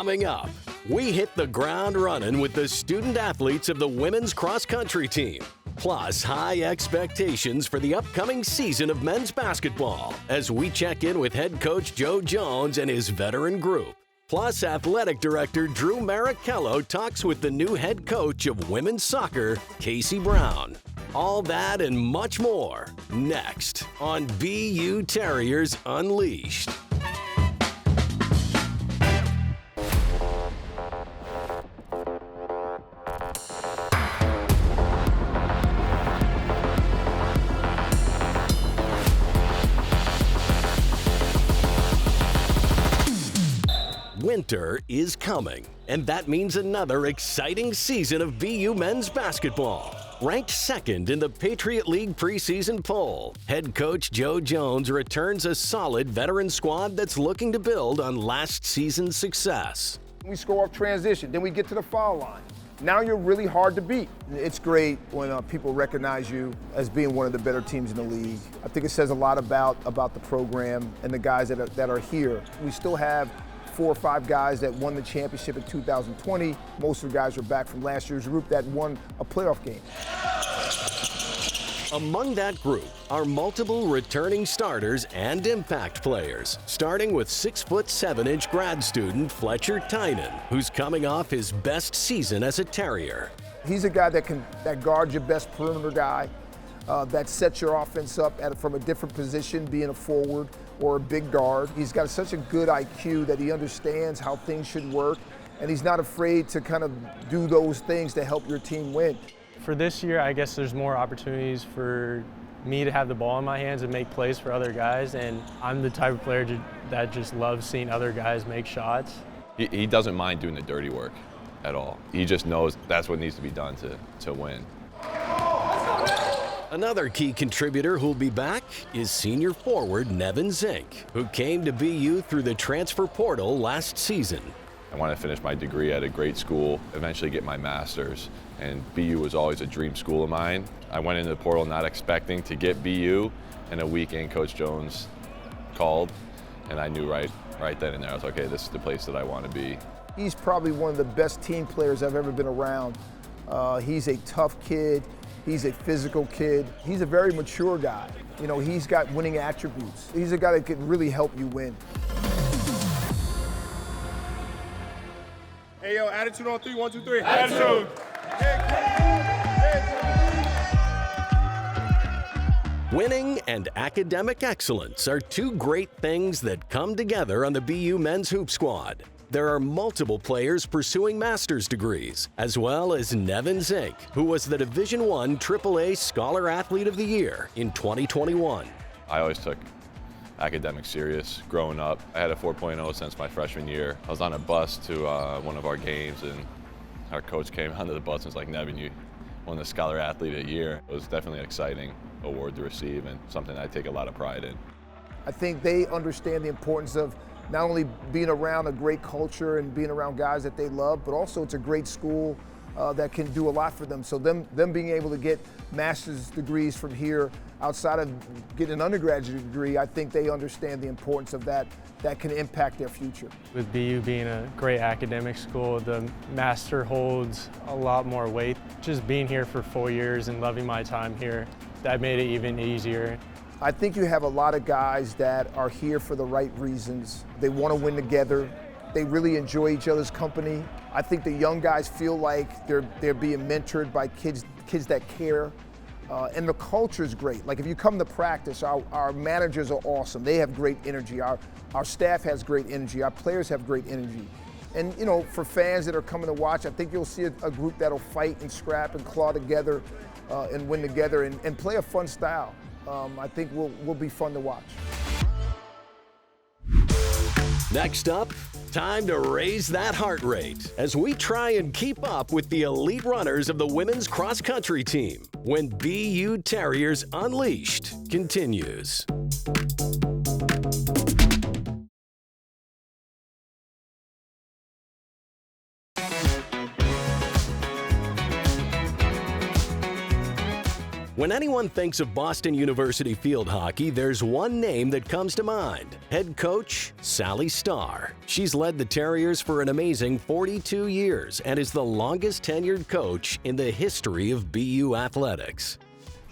Coming up, we hit the ground running with the student athletes of the women's cross-country team. Plus, high expectations for the upcoming season of men's basketball as we check in with head coach Joe Jones and his veteran group. Plus, athletic director Drew Marrochello talks with the new head coach of women's soccer, Casey Brown. All that and much more next on BU Terriers Unleashed. Winter is coming, and that means another exciting season of BU men's basketball. Ranked second in the Patriot League preseason poll, head coach Joe Jones returns a solid veteran squad that's looking to build on last season's success. We score off transition, then we get to the foul line. Now you're really hard to beat. It's great when people recognize you as being one of the better teams in the league. I think it says a lot about the program and the guys that are here. We still have 4 or 5 guys that won the championship in 2020. Most of the guys are back from last year's group that won a playoff game. Among that group are multiple returning starters and impact players, starting with 6'7" grad student Fletcher Tynan, who's coming off his best season as a Terrier. He's a guy that guards your best perimeter guy, that sets your offense up from a different position, being a forward or a big guard. He's got such a good IQ that he understands how things should work, and he's not afraid to kind of do those things to help your team win. For this year, I guess there's more opportunities for me to have the ball in my hands and make plays for other guys, and I'm the type of player that just loves seeing other guys make shots. He doesn't mind doing the dirty work at all. He just knows that's what needs to be done to win. Another key contributor who'll be back is senior forward Nevin Zink, who came to BU through the transfer portal last season. I want to finish my degree at a great school, eventually get my master's, and BU was always a dream school of mine. I went into the portal not expecting to get BU, and a week in, Coach Jones called, and I knew right then and there, I was like, okay, this is the place that I want to be. He's probably one of the best team players I've ever been around. He's a tough kid. He's a physical kid. He's a very mature guy. You know, he's got winning attributes. He's a guy that can really help you win. Hey, yo, attitude on 3, 1, 2, 3. Attitude. Winning and academic excellence are two great things that come together on the BU men's hoop squad. There are multiple players pursuing master's degrees, as well as Nevin Zink, who was the Division I AAA Scholar Athlete of the Year in 2021. I always took academics serious growing up. I had a 4.0 since my freshman year. I was on a bus to one of our games, and our coach came onto the bus and was like, Nevin, you won the Scholar Athlete of the Year. It was definitely an exciting award to receive and something I take a lot of pride in. I think they understand the importance of not only being around a great culture and being around guys that they love, but also it's a great school that can do a lot for them. So them being able to get master's degrees from here outside of getting an undergraduate degree, I think they understand the importance of that can impact their future. With BU being a great academic school, the master holds a lot more weight. Just being here for 4 years and loving my time here, that made it even easier. I think you have a lot of guys that are here for the right reasons. They want to win together. They really enjoy each other's company. I think the young guys feel like they're being mentored by kids that care. And the culture is great. Like if you come to practice, our managers are awesome. They have great energy. Our staff has great energy. Our players have great energy. And you know, for fans that are coming to watch, I think you'll see a group that'll fight and scrap and claw together and win together and play a fun style. I think will be fun to watch. Next up, time to raise that heart rate as we try and keep up with the elite runners of the women's cross-country team when BU Terriers Unleashed continues. When anyone thinks of Boston University field hockey, there's one name that comes to mind: head coach Sally Starr. She's led the Terriers for an amazing 42 years and is the longest tenured coach in the history of BU athletics.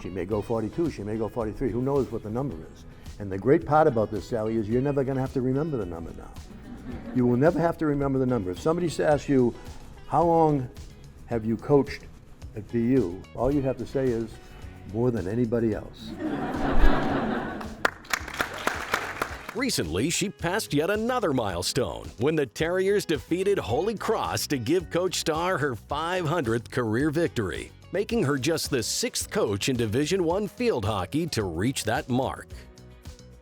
She may go 42, she may go 43, who knows what the number is. And the great part about this, Sally, is you're never going to have to remember the number now. You will never have to remember the number. If somebody asks you, how long have you coached at BU, all you have to say is, more than anybody else. Recently, she passed yet another milestone when the Terriers defeated Holy Cross to give Coach Starr her 500th career victory, making her just the 6th coach in Division I field hockey to reach that mark.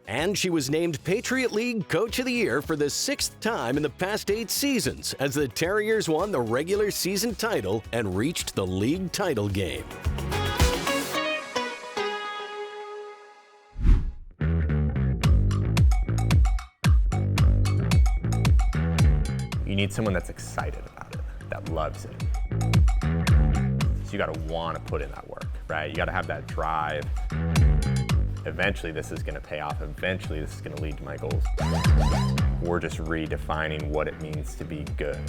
And she was named Patriot League Coach of the Year for the 6th time in the past 8 seasons as the Terriers won the regular season title and reached the league title game. You need someone that's excited about it, that loves it. So you gotta wanna put in that work, right? You gotta have that drive. Eventually this is gonna pay off. Eventually this is gonna lead to my goals. We're just redefining what it means to be good.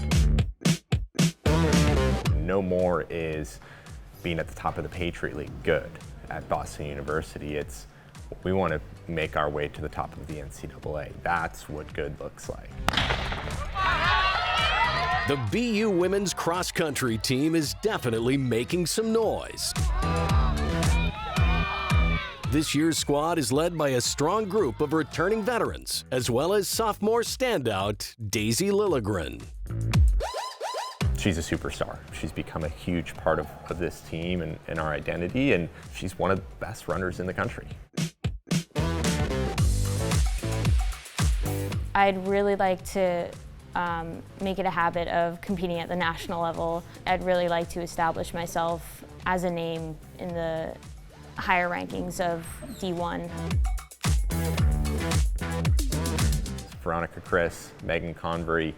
No more is being at the top of the Patriot League good at Boston University. It's we want to make our way to the top of the NCAA. That's what good looks like. The BU women's cross-country team is definitely making some noise. This year's squad is led by a strong group of returning veterans, as well as sophomore standout Daisy Lilligren. She's a superstar. She's become a huge part of this team and our identity, and she's one of the best runners in the country. I'd really like to make it a habit of competing at the national level. I'd really like to establish myself as a name in the higher rankings of D1. Veronica Chris, Megan Convery,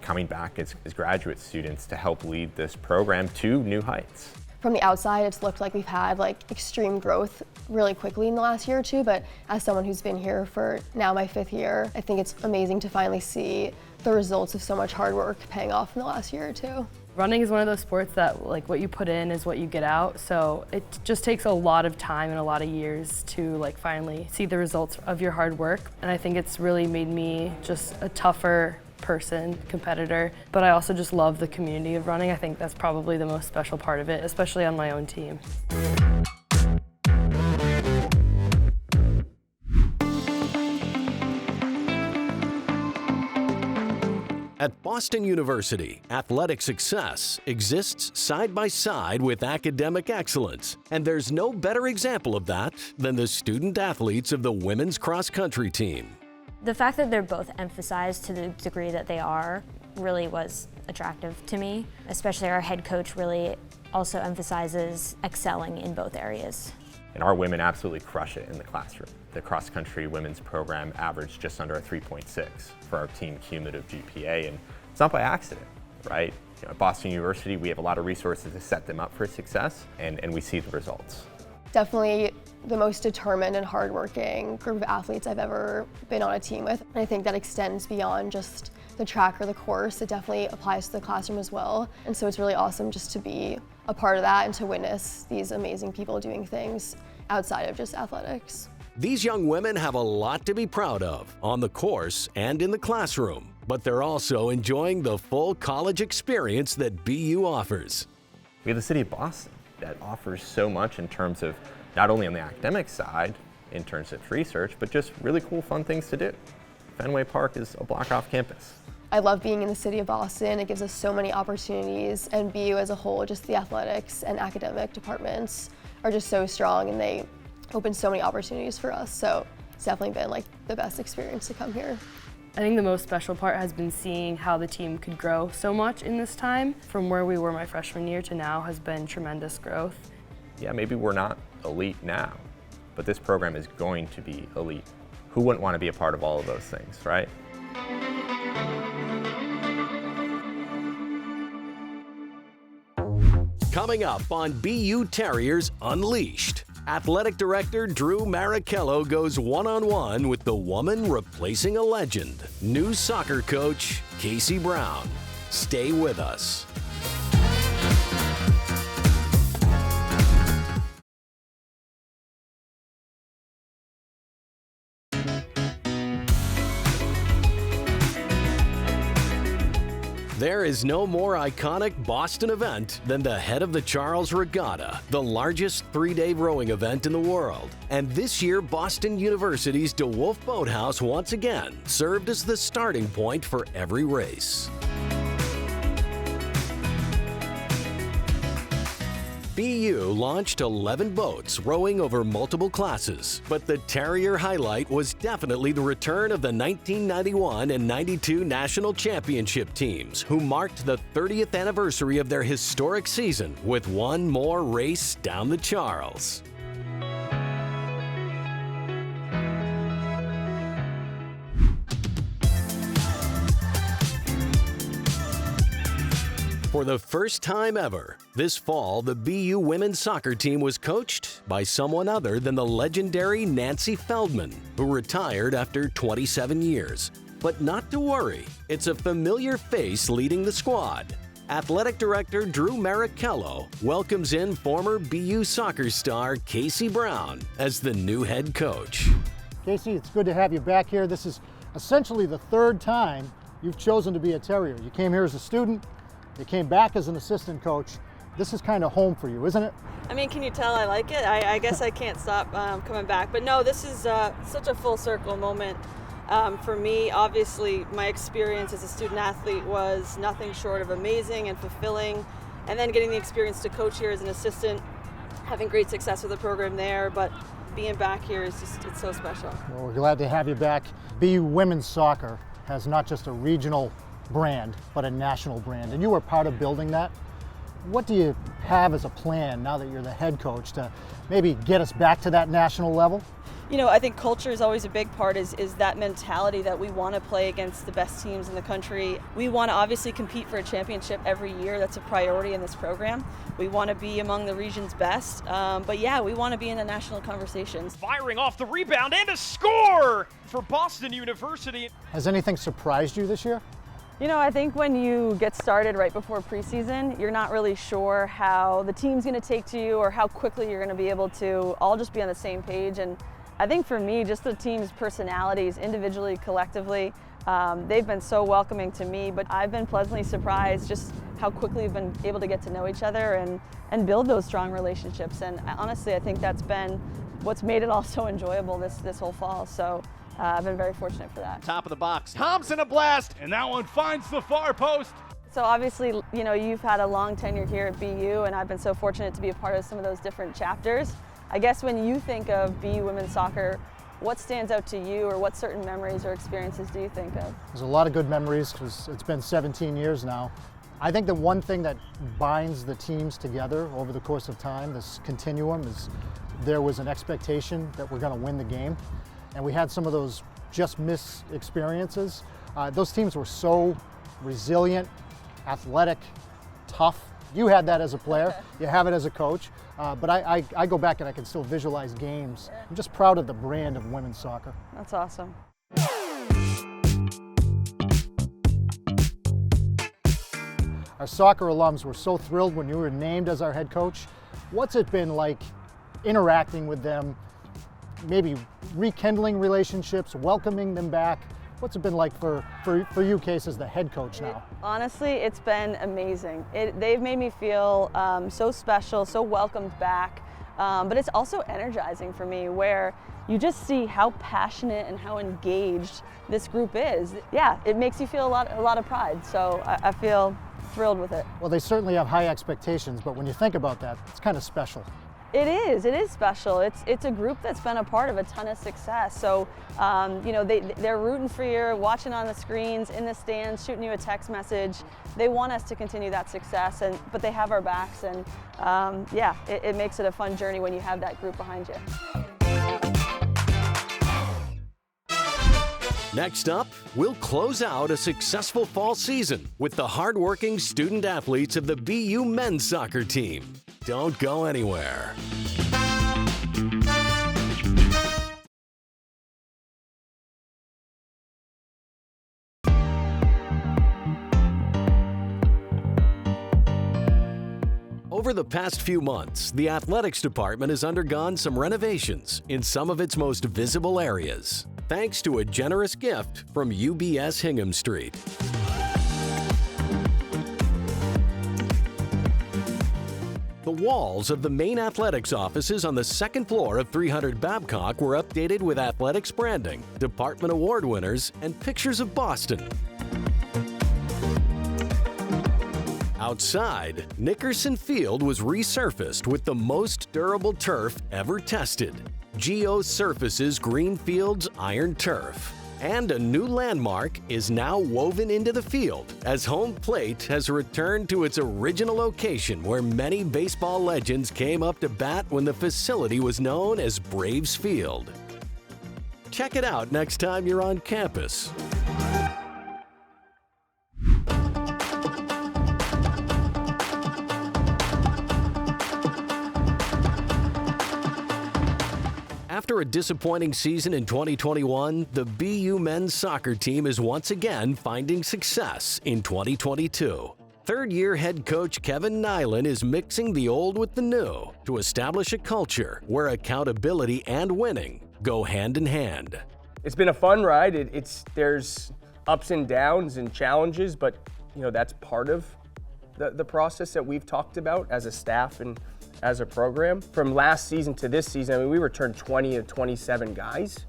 coming back as graduate students to help lead this program to new heights. From the outside, it's looked like we've had extreme growth really quickly in the last year or two, but as someone who's been here for now my 5th year, I think it's amazing to finally see the results of so much hard work paying off in the last year or two. Running is one of those sports that what you put in is what you get out, so it just takes a lot of time and a lot of years to finally see the results of your hard work, and I think it's really made me just a tougher person, competitor, but I also just love the community of running. I think that's probably the most special part of it, especially on my own team. At Boston University, athletic success exists side by side with academic excellence, and there's no better example of that than the student athletes of the women's cross-country team. The fact that they're both emphasized to the degree that they are really was attractive to me. Especially our head coach really also emphasizes excelling in both areas. And our women absolutely crush it in the classroom. The cross-country women's program averaged just under a 3.6 for our team cumulative GPA, and it's not by accident, right? At Boston University, we have a lot of resources to set them up for success, and we see the results. Definitely the most determined and hardworking group of athletes I've ever been on a team with. And I think that extends beyond just the track or the course. It definitely applies to the classroom as well. And so it's really awesome just to be a part of that and to witness these amazing people doing things outside of just athletics. These young women have a lot to be proud of on the course and in the classroom, but they're also enjoying the full college experience that BU offers. We have the city of Boston that offers so much in terms of not only on the academic side, internship research, but just really cool, fun things to do. Fenway Park is a block off campus. I love being in the city of Boston. It gives us so many opportunities, and BU as a whole, just the athletics and academic departments are just so strong, and they open so many opportunities for us. So it's definitely been the best experience to come here. I think the most special part has been seeing how the team could grow so much in this time. From where we were my freshman year to now has been tremendous growth. Yeah, maybe we're not elite now, but this program is going to be elite. Who wouldn't want to be a part of all of those things, right? Coming up on BU Terriers Unleashed. Athletic Director Drew Marrochello goes one-on-one with the woman replacing a legend, new soccer coach Casey Brown. Stay with us. There is no more iconic Boston event than the Head of the Charles Regatta, the largest three-day rowing event in the world. And this year, Boston University's DeWolf Boathouse once again served as the starting point for every race. BU launched 11 boats rowing over multiple classes, but the Terrier highlight was definitely the return of the 1991 and 92 national championship teams, who marked the 30th anniversary of their historic season with one more race down the Charles. For the first time ever, this fall, the BU women's soccer team was coached by someone other than the legendary Nancy Feldman, who retired after 27 years. But not to worry, it's a familiar face leading the squad. Athletic Director Drew Marrochello welcomes in former BU soccer star Casey Brown as the new head coach. Casey, it's good to have you back here. This is essentially the third time you've chosen to be a Terrier. You came here as a student, you came back as an assistant coach. This is kind of home for you, isn't it? I mean, can you tell I like it? I guess I can't stop coming back. But no, this is such a full circle moment for me. Obviously, my experience as a student athlete was nothing short of amazing and fulfilling. And then getting the experience to coach here as an assistant, having great success with the program there. But being back here is just, it's so special. Well, we're glad to have you back. BU Women's Soccer has not just a regional brand, but a national brand. And you were part of building that. What do you have as a plan now that you're the head coach to maybe get us back to that national level? You know, I think culture is always a big part, is that mentality that we want to play against the best teams in the country. We want to obviously compete for a championship every year. That's a priority in this program. We want to be among the region's best. But yeah, we want to be in the national conversations. Firing off the rebound and a score for Boston University. Has anything surprised you this year? You know, I think when you get started right before preseason, you're not really sure how the team's going to take to you or how quickly you're going to be able to all just be on the same page. And I think for me, just the team's personalities, individually, collectively, they've been so welcoming to me, but I've been pleasantly surprised just how quickly we've been able to get to know each other and build those strong relationships. And honestly, I think that's been what's made it all so enjoyable this whole fall. So I've been very fortunate for that. Top of the box, Thompson a blast, and that one finds the far post. So obviously, you know, you've had a long tenure here at BU, and I've been so fortunate to be a part of some of those different chapters. I guess when you think of BU women's soccer, what stands out to you, or what certain memories or experiences do you think of? There's a lot of good memories because it's been 17 years now. I think the one thing that binds the teams together over the course of time, this continuum, is there was an expectation that we're going to win the game. And we had some of those just miss experiences. Those teams were so resilient, athletic, tough. You had that as a player, you have it as a coach, but I go back and I can still visualize games. I'm just proud of the brand of women's soccer. That's awesome. Our soccer alums were so thrilled when you were named as our head coach. What's it been like interacting with them, maybe rekindling relationships, welcoming them back? What's it been like for you, Case, as the head coach now? Honestly, it's been amazing. They've made me feel so special, so welcomed back. But it's also energizing for me, where you just see how passionate and how engaged this group is. Yeah, it makes you feel a lot of pride. So I feel thrilled with it. Well, they certainly have high expectations, but when you think about that, it's kind of special. It is special. It's a group that's been a part of a ton of success. So, you know, they're rooting for you, watching on the screens, in the stands, shooting you a text message. They want us to continue that success, but they have our backs, and yeah, it makes it a fun journey when you have that group behind you. Next up, we'll close out a successful fall season with the hardworking student athletes of the BU men's soccer team. Don't go anywhere. Over the past few months, the athletics department has undergone some renovations in some of its most visible areas, thanks to a generous gift from UBS Hingham Street. The walls of the main athletics offices on the second floor of 300 Babcock were updated with athletics branding, department award winners, and pictures of Boston. Outside, Nickerson Field was resurfaced with the most durable turf ever tested, Geo Surfaces Greenfields Iron Turf. And a new landmark is now woven into the field as home plate has returned to its original location where many baseball legends came up to bat when the facility was known as Braves Field. Check it out next time you're on campus. After a disappointing season in 2021, the BU men's soccer team is once again finding success in 2022. Third-year head coach Kevin Nyland is mixing the old with the new to establish a culture where accountability and winning go hand in hand. It's been a fun ride. There's ups and downs and challenges, but that's part of the process that we've talked about as a staff and as a program. From last season to this season, we returned 20 of 27 guys.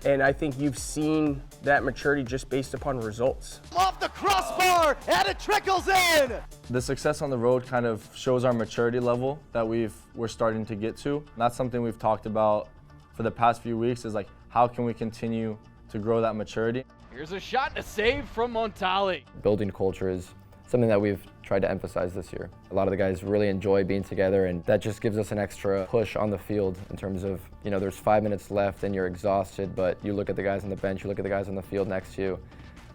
And I think you've seen that maturity just based upon results. Off the crossbar, and it trickles in! The success on the road kind of shows our maturity level that we're starting to get to. And that's something we've talked about for the past few weeks, is like, how can we continue to grow that maturity? Here's a shot and a save from Montali. Building culture is something that we've tried to emphasize this year. A lot of the guys really enjoy being together, and that just gives us an extra push on the field in terms of, there's 5 minutes left and you're exhausted, but you look at the guys on the bench, you look at the guys on the field next to you.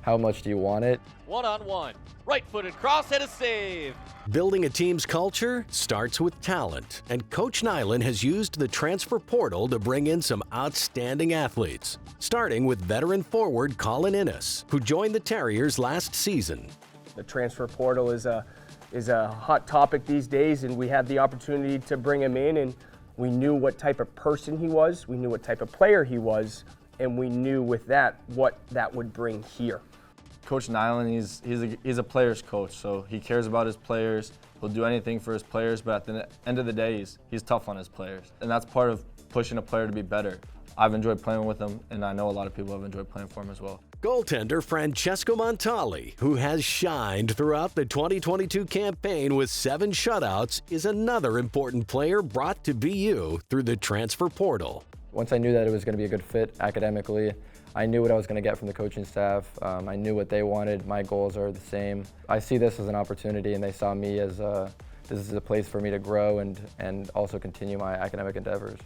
How much do you want it? One-on-one, right-footed cross and a save. Building a team's culture starts with talent, and Coach Nyland has used the transfer portal to bring in some outstanding athletes, starting with veteran forward Colin Innes, who joined the Terriers last season. The transfer portal is a hot topic these days, and we had the opportunity to bring him in, and we knew what type of person he was, we knew what type of player he was, and we knew with that what that would bring here. Coach Nyland, he's a player's coach, so he cares about his players. He'll do anything for his players, but at the end of the day, he's tough on his players, and that's part of pushing a player to be better. I've enjoyed playing with him, and I know a lot of people have enjoyed playing for him as well. Goaltender Francesco Montali, who has shined throughout the 2022 campaign with 7 shutouts, is another important player brought to BU through the transfer portal. Once I knew that it was going to be a good fit academically, I knew what I was going to get from the coaching staff. I knew what they wanted. My goals are the same. I see this as an opportunity, and they saw me as this is a place for me to grow and also continue my academic endeavors.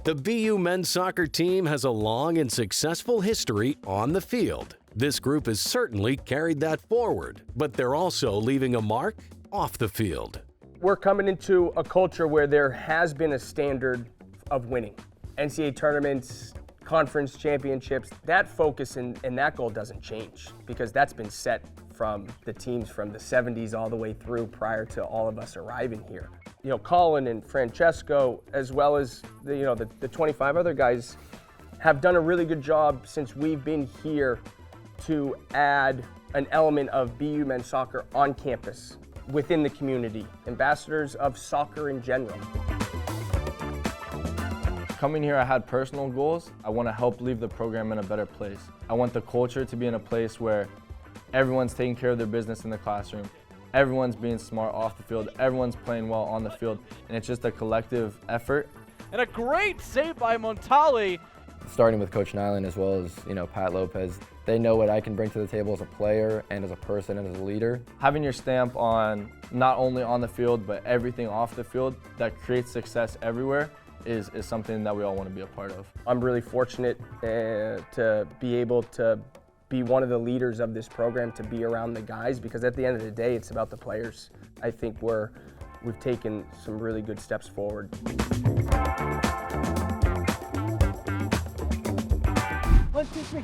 The BU men's soccer team has a long and successful history on the field. This group has certainly carried that forward, but they're also leaving a mark off the field. We're coming into a culture where there has been a standard of winning. NCAA tournaments, conference championships, that focus and that goal doesn't change because that's been set from the teams from the 70s all the way through prior to all of us arriving here. Colin and Francesco, as well as the 25 other guys, have done a really good job since we've been here to add an element of BU men's soccer on campus within the community, ambassadors of soccer in general. Coming here, I had personal goals. I want to help leave the program in a better place. I want the culture to be in a place where everyone's taking care of their business in the classroom. Everyone's being smart off the field. Everyone's playing well on the field. And it's just a collective effort. And a great save by Montali. Starting with Coach Nyland as well as, Pat Lopez, they know what I can bring to the table as a player and as a person and as a leader. Having your stamp on not only on the field, but everything off the field that creates success everywhere is something that we all want to be a part of. I'm really fortunate to be able to be one of the leaders of this program, to be around the guys, because at the end of the day, it's about the players. I think we've taken some really good steps forward. 3.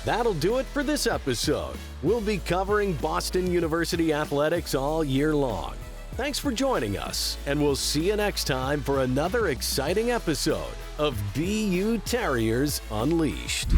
That'll do it for this episode. We'll be covering Boston University athletics all year long. Thanks for joining us, and we'll see you next time for another exciting episode of BU Terriers Unleashed.